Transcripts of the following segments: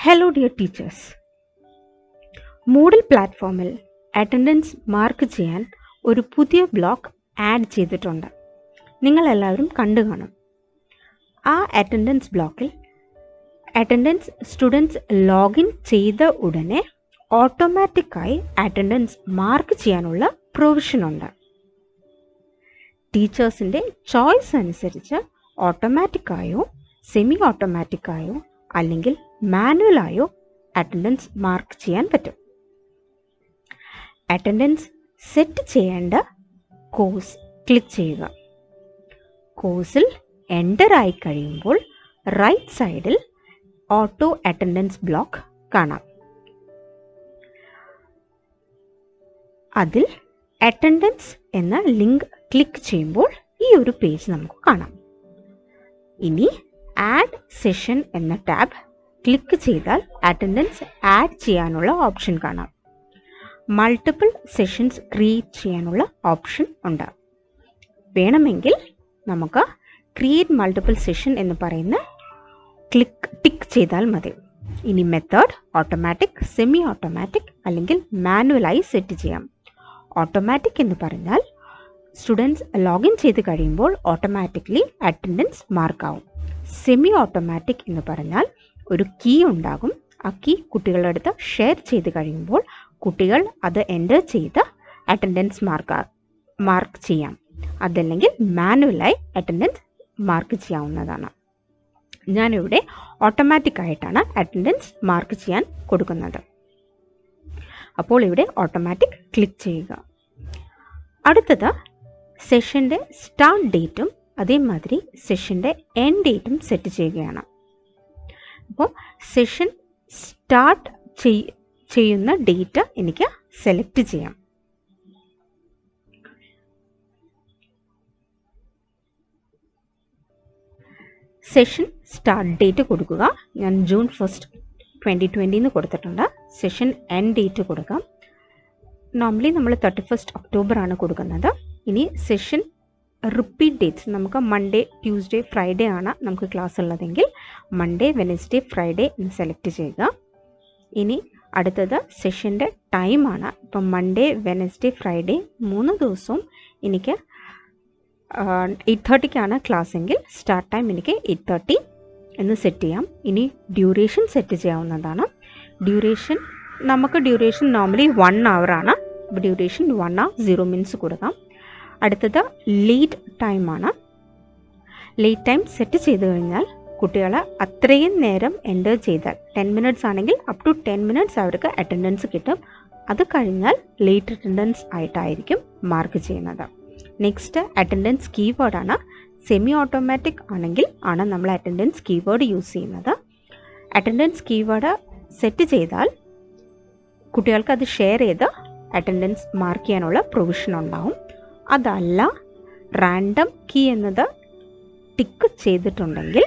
Hello dear teachers. Moodle പ്ലാറ്റ്ഫോമിൽ attendance mark ചെയ്യാൻ ഒരു പുതിയ ബ്ലോക്ക് ആഡ് ചെയ്തിട്ടുണ്ട്. നിങ്ങളെല്ലാവരും കണ്ടു കാണും. ആ അറ്റൻഡൻസ് ബ്ലോക്കിൽ അറ്റൻഡൻസ് സ്റ്റുഡൻസ് ലോഗിൻ ചെയ്ത ഉടനെ ഓട്ടോമാറ്റിക്കായി അറ്റൻഡൻസ് മാർക്ക് ചെയ്യാനുള്ള പ്രൊവിഷനുണ്ട്. ടീച്ചേഴ്സിൻ്റെ ചോയ്സ് അനുസരിച്ച് ഓട്ടോമാറ്റിക്കായോ സെമി ഓട്ടോമാറ്റിക്കായോ അല്ലെങ്കിൽ മാനുവലായോ അറ്റൻഡൻസ് മാർക്ക് ചെയ്യാൻ പറ്റും. അറ്റൻഡൻസ് സെറ്റ് ചെയ്യേണ്ട കോഴ്സ് ക്ലിക്ക് ചെയ്യുക. കോഴ്സിൽ എൻ്റർ ആയി കഴിയുമ്പോൾ റൈറ്റ് സൈഡിൽ ഓട്ടോ അറ്റൻഡൻസ് ബ്ലോക്ക് കാണാം. അതിൽ അറ്റൻഡൻസ് എന്ന ലിങ്ക് ക്ലിക്ക് ചെയ്യുമ്പോൾ ഈ ഒരു പേജ് നമുക്ക് കാണാം. ഇനി ആഡ് സെഷൻ എന്ന ടാബ് ക്ലിക്ക് ചെയ്താൽ അറ്റൻഡൻസ് ആഡ് ചെയ്യാനുള്ള ഓപ്ഷൻ കാണാം. മൾട്ടിപ്പിൾ സെഷൻസ് ക്രിയേറ്റ് ചെയ്യാനുള്ള ഓപ്ഷൻ ഉണ്ട്. വേണമെങ്കിൽ നമുക്ക് ക്രിയേറ്റ് മൾട്ടിപ്പിൾ സെഷൻ എന്ന് പറയുന്ന ടിക്ക് ചെയ്താൽ മതി. ഇനി മെത്തേഡ് ഓട്ടോമാറ്റിക്, സെമി ഓട്ടോമാറ്റിക് അല്ലെങ്കിൽ മാനുവലായി സെറ്റ് ചെയ്യാം. ഓട്ടോമാറ്റിക് എന്ന് പറഞ്ഞാൽ സ്റ്റുഡൻസ് ലോഗിൻ ചെയ്ത് കഴിയുമ്പോൾ ഓട്ടോമാറ്റിക്കലി അറ്റൻഡൻസ് മാർക്കാവും. സെമി ഓട്ടോമാറ്റിക് എന്ന് പറഞ്ഞാൽ ഒരു കീ ഉണ്ടാകും. ആ കീ കുട്ടികളുടെ അടുത്ത് ഷെയർ ചെയ്ത് കഴിയുമ്പോൾ കുട്ടികൾ അത് എൻ്റർ ചെയ്ത് അറ്റൻഡൻസ് മാർക്ക് ചെയ്യാം. അതല്ലെങ്കിൽ മാനുവലായി അറ്റൻഡൻസ് മാർക്ക് ചെയ്യാവുന്നതാണ്. ഞാനിവിടെ ഓട്ടോമാറ്റിക് ആയിട്ടാണ് അറ്റൻഡൻസ് മാർക്ക് ചെയ്യാൻ കൊടുക്കുന്നത്. അപ്പോൾ ഇവിടെ ഓട്ടോമാറ്റിക് ക്ലിക്ക് ചെയ്യുക. അടുത്തത് സെഷൻ്റെ സ്റ്റാർട്ട് ഡേറ്റും അതേമാതിരി സെഷൻ്റെ എൻഡ് ഡേറ്റും സെറ്റ് ചെയ്യുകയാണ്. അപ്പോൾ സെഷൻ സ്റ്റാർട്ട് ചെയ്യുന്ന ഡേറ്റ് എനിക്ക് സെലക്ട് ചെയ്യാം. സെഷൻ സ്റ്റാർട്ട് ഡേറ്റ് കൊടുക്കുക. ഞാൻ ജൂൺ 1, 2020 കൊടുത്തിട്ടുണ്ട്. സെഷൻ എൻഡ് ഡേറ്റ് കൊടുക്കാം. നോർമലി നമ്മൾ 31 ഒക്ടോബർ ആണ് കൊടുക്കുന്നത്. ഇനി സെഷൻ റിപ്പീറ്റ് ഡേറ്റ്സ് നമുക്ക് മൺഡേ, ട്യൂസ്ഡേ, ഫ്രൈഡേ ആണ് നമുക്ക് ക്ലാസ് ഉള്ളതെങ്കിൽ മൺഡേ, വെനസ്ഡേ, ഫ്രൈഡേ എന്ന് സെലക്ട് ചെയ്യുക. ഇനി അടുത്തത് സെഷൻ്റെ ടൈമാണ്. ഇപ്പം മൺഡേ, വെനസ്ഡേ, ഫ്രൈഡേ 3 ദിവസവും എനിക്ക് 8:30 ക്ലാസ് എങ്കിൽ സ്റ്റാർട്ട് ടൈം എനിക്ക് 8:30 എന്ന് സെറ്റ് ചെയ്യാം. ഇനി ഡ്യൂറേഷൻ സെറ്റ് ചെയ്യാവുന്നതാണ്. ഡ്യൂറേഷൻ നോർമലി 1 hour ആണ്. ഡ്യൂറേഷൻ 1 hour 0 minutes കൊടുക്കാം. അടുത്തത് ലേറ്റ് ടൈമാണ്. ലേറ്റ് ടൈം സെറ്റ് ചെയ്ത് കഴിഞ്ഞാൽ കുട്ടികൾ അത്രയും നേരം എൻ്റർ ചെയ്താൽ 10 minutes ആണെങ്കിൽ അപ് ടു 10 minutes അവർക്ക് അറ്റൻഡൻസ് കിട്ടും. അത് കഴിഞ്ഞാൽ ലേറ്റ് അറ്റൻഡൻസ് ആയിട്ടായിരിക്കും മാർക്ക് ചെയ്യുന്നത്. നെക്സ്റ്റ് അറ്റൻഡൻസ് കീവേഡാണ്. സെമി ഓട്ടോമാറ്റിക് ആണെങ്കിൽ ആണ് നമ്മൾ അറ്റൻഡൻസ് കീവേഡ് യൂസ് ചെയ്യുന്നത്. അറ്റൻഡൻസ് കീവേഡ് സെറ്റ് ചെയ്താൽ കുട്ടികൾക്ക് അത് ഷെയർ ചെയ്ത് അറ്റൻഡൻസ് മാർക്ക് ചെയ്യാനുള്ള പ്രൊവിഷൻ ഉണ്ടാവും. അതല്ല റാൻഡം കീ എന്നത് ടിക്ക് ചെയ്തിട്ടുണ്ടെങ്കിൽ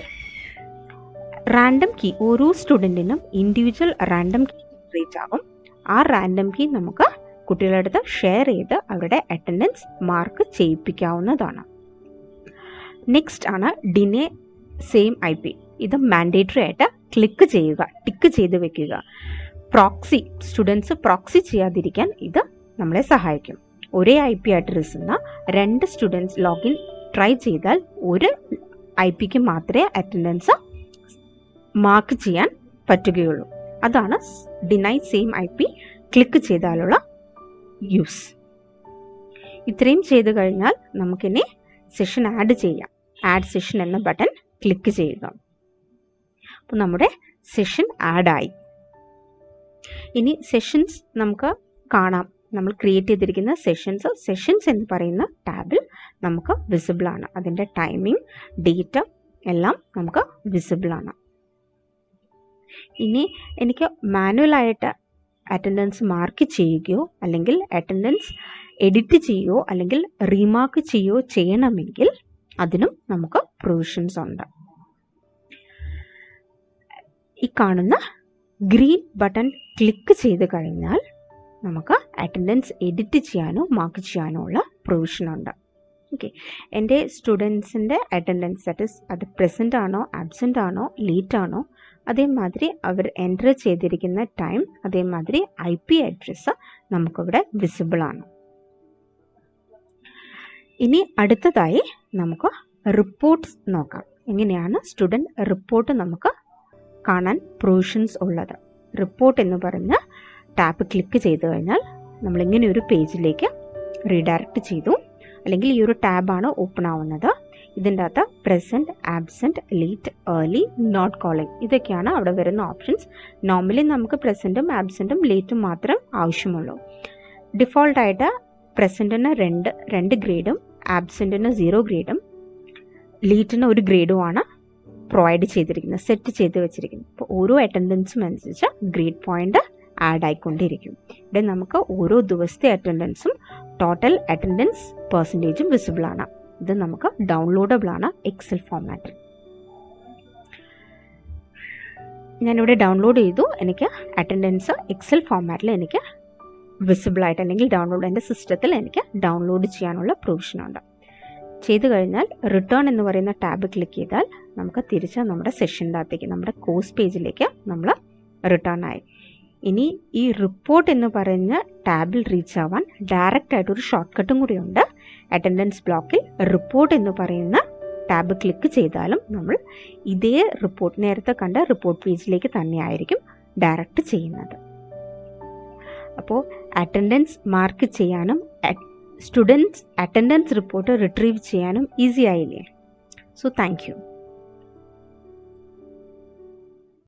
റാൻഡം കീ ഓരോ സ്റ്റുഡൻറ്റിനും ഇൻഡിവിജ്വൽ റാൻഡം കീ ജനറേറ്റ് ആകും. ആ റാൻഡം കീ നമുക്ക് കുട്ടികളുടെ അടുത്ത് ഷെയർ ചെയ്ത് അവരുടെ അറ്റൻഡൻസ് മാർക്ക് ചെയ്യിപ്പിക്കാവുന്നതാണ്. നെക്സ്റ്റ് ആണ് ഡിനെ സെയിം IP. ഇത് മാൻഡേറ്ററി ആയിട്ട് ടിക്ക് ചെയ്ത് വെക്കുക. പ്രോക്സി സ്റ്റുഡൻസ് പ്രോക്സി ചെയ്യാതിരിക്കാൻ ഇത് നമ്മളെ സഹായിക്കും. ഒരേ IP അഡ്രസ്സിൽ നിന്ന് 2 സ്റ്റുഡൻസ് ലോഗിൻ ട്രൈ ചെയ്താൽ ഒരു IPക്ക് മാത്രമേ അറ്റൻഡൻസ് മാർക്ക് ചെയ്യാൻ പറ്റുകയുള്ളൂ. അതാണ് ഡിനൈ സെയിം IP ക്ലിക്ക് ചെയ്താലുള്ള യൂസ്. ഇത്രയും ചെയ്ത് കഴിഞ്ഞാൽ നമുക്കിനി സെഷൻ ആഡ് ചെയ്യാം. ആഡ് സെഷൻ എന്ന ബട്ടൺ ക്ലിക്ക് ചെയ്യുക. അപ്പോൾ നമ്മുടെ സെഷൻ ആഡായി. ഇനി സെഷൻസ് നമുക്ക് കാണാം. നമ്മൾ ക്രിയേറ്റ് ചെയ്തിരിക്കുന്ന സെഷൻസ് എന്ന് പറയുന്ന ടാബിൽ നമുക്ക് വിസിബിൾ ആണ്. അതിൻ്റെ ടൈമിംഗ്, ഡേറ്റ് എല്ലാം നമുക്ക് വിസിബിൾ ആണ്. ഇനി എനിക്ക് മാനുവലായിട്ട് അറ്റൻഡൻസ് മാർക്ക് ചെയ്യുകയോ അല്ലെങ്കിൽ അറ്റൻഡൻസ് എഡിറ്റ് ചെയ്യുകയോ അല്ലെങ്കിൽ റീമാർക്ക് ചെയ്യുകയോ ചെയ്യണമെങ്കിൽ അതിനും നമുക്ക് പ്രൊവിഷൻസ് ഉണ്ട്. ഈ കാണുന്ന ഗ്രീൻ ബട്ടൺ ക്ലിക്ക് ചെയ്ത് കഴിഞ്ഞാൽ നമുക്ക് അറ്റൻഡൻസ് എഡിറ്റ് ചെയ്യാനോ മാർക്ക് ചെയ്യാനോ ഉള്ള പ്രൊവിഷൻ ഉണ്ട്. ഓക്കെ, എൻ്റെ സ്റ്റുഡൻസിൻ്റെ അറ്റൻഡൻസ് സ്റ്റാറ്റസ് അത് പ്രസൻ്റ് ആണോ ആബ്സെൻ്റ് ആണോ ലേറ്റ് ആണോ, അതേമാതിരി അവർ എൻ്റർ ചെയ്തിരിക്കുന്ന ടൈം, അതേമാതിരി IP അഡ്രസ്സ് നമുക്കിവിടെ വിസിബിൾ ആണ്. ഇനി അടുത്തതായി നമുക്ക് റിപ്പോർട്ട്സ് നോക്കാം. എങ്ങനെയാണ് സ്റ്റുഡൻറ്റ് റിപ്പോർട്ട് നമുക്ക് കാണാൻ പ്രൊവിഷൻസ് ഉള്ളത്. റിപ്പോർട്ട് എന്ന് പറഞ്ഞ ടാപ്പ് ക്ലിക്ക് ചെയ്ത് കഴിഞ്ഞാൽ നമ്മളിങ്ങനെ ഒരു പേജിലേക്ക് റീഡയറക്റ്റ് ചെയ്തു, അല്ലെങ്കിൽ ഈ ഒരു ടാബാണ് ഓപ്പൺ ആവുന്നത്. ഇതിൻ്റെ അകത്ത് present, absent, late, early, not calling ഇതൊക്കെയാണ് അവിടെ വരുന്ന ഓപ്ഷൻസ്. നോർമലി നമുക്ക് പ്രസൻറ്റും ആബ്സെൻറ്റും ലേറ്റും മാത്രം ആവശ്യമുള്ളൂ. ഡിഫോൾട്ടായിട്ട് പ്രസൻറ്റിന് രണ്ട് ഗ്രേഡും ആബ്സെൻറ്റിന് 0 ഗ്രേഡും ലേറ്റിന് 1 ഗ്രേഡുമാണ് പ്രൊവൈഡ് ചെയ്തിരിക്കുന്നത്, സെറ്റ് ചെയ്ത് വെച്ചിരിക്കുന്നത്. അപ്പോൾ ഓരോ അറ്റൻഡൻസും അനുസരിച്ച് ഗ്രേഡ് പോയിൻ്റ് ആഡ് ആയിക്കൊണ്ടിരിക്കും. ഇവിടെ നമുക്ക് ഓരോ ദിവസത്തെ അറ്റൻഡൻസും ടോട്ടൽ അറ്റൻഡൻസ് പെർസെൻറ്റേജും വിസിബിൾ ആണ്. ഇത് നമുക്ക് ഡൗൺലോഡബിൾ ആണ് എക്സൽ ഫോർമാറ്റിൽ. ഞാനിവിടെ ഡൗൺലോഡ് ചെയ്തു. എനിക്ക് അറ്റൻഡൻസ് എക്സൽ ഫോർമാറ്റിൽ എനിക്ക് വിസിബിളായിട്ട് അല്ലെങ്കിൽ ഡൗൺലോഡ് എൻ്റെ സിസ്റ്റത്തിൽ എനിക്ക് ഡൗൺലോഡ് ചെയ്യാനുള്ള പ്രൊവിഷനുണ്ട്. ചെയ്തു കഴിഞ്ഞാൽ റിട്ടേൺ എന്ന് പറയുന്ന ടാബ് ക്ലിക്ക് ചെയ്താൽ നമുക്ക് തിരിച്ച് നമ്മുടെ സെഷൻ്റെ അകത്തേക്ക്, നമ്മുടെ കോഴ്സ് പേജിലേക്ക് നമ്മൾ റിട്ടേൺ ആയി. ഇനി ഈ റിപ്പോർട്ട് എന്ന് പറഞ്ഞ ടാബിൽ റീച്ച് ആവാൻ ഡയറക്റ്റ് ആയിട്ടൊരു ഷോർട്ട് കട്ടും കൂടിയുണ്ട്. അറ്റൻഡൻസ് ബ്ലോക്കിൽ റിപ്പോർട്ട് എന്ന് പറയുന്ന ടാബ് ക്ലിക്ക് ചെയ്താലും നമ്മൾ ഇതേ റിപ്പോർട്ട്, നേരത്തെ കണ്ട റിപ്പോർട്ട് പേജിലേക്ക് തന്നെയായിരിക്കും ഡയറക്റ്റ് ചെയ്യുന്നത്. അപ്പോൾ അറ്റൻഡൻസ് മാർക്ക് ചെയ്യാനും സ്റ്റുഡൻസ് അറ്റൻഡൻസ് റിപ്പോർട്ട് റിട്രീവ് ചെയ്യാനും ഈസി ആയില്ലേ. So thank you.